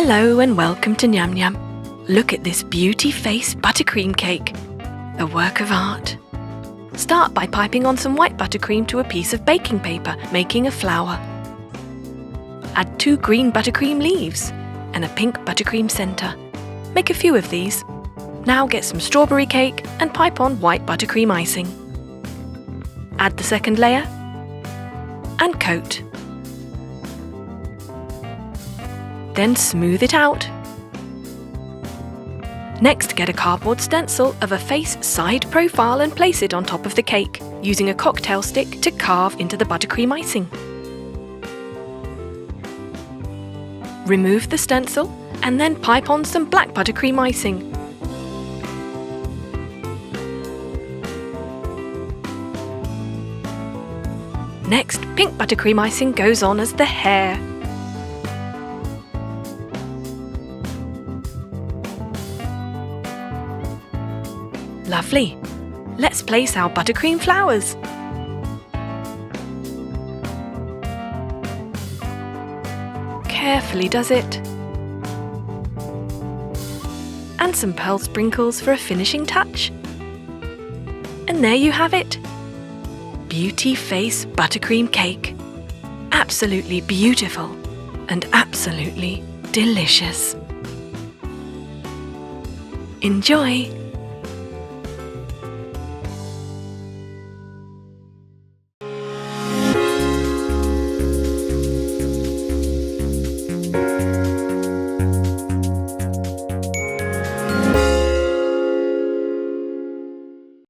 Hello and welcome to Nyam Nyam. Look at this beauty face buttercream cake, a work of art. Start by piping on some white buttercream to a piece of baking paper, making a flower. Add 2 green buttercream leaves and a pink buttercream centre. Make a few of these. Now get some strawberry cake and pipe on white buttercream icing. Add the second layer and coat. Then smooth it out. Next, get a cardboard stencil of a face side profile and place it on top of the cake, using a cocktail stick to carve into the buttercream icing. Remove the stencil and then pipe on some black buttercream icing. Next, pink buttercream icing goes on as the hair. Lovely! Let's place our buttercream flowers. Carefully does it. And some pearl sprinkles for a finishing touch. And there you have it! Beauty face buttercream cake. Absolutely beautiful and absolutely delicious. Enjoy!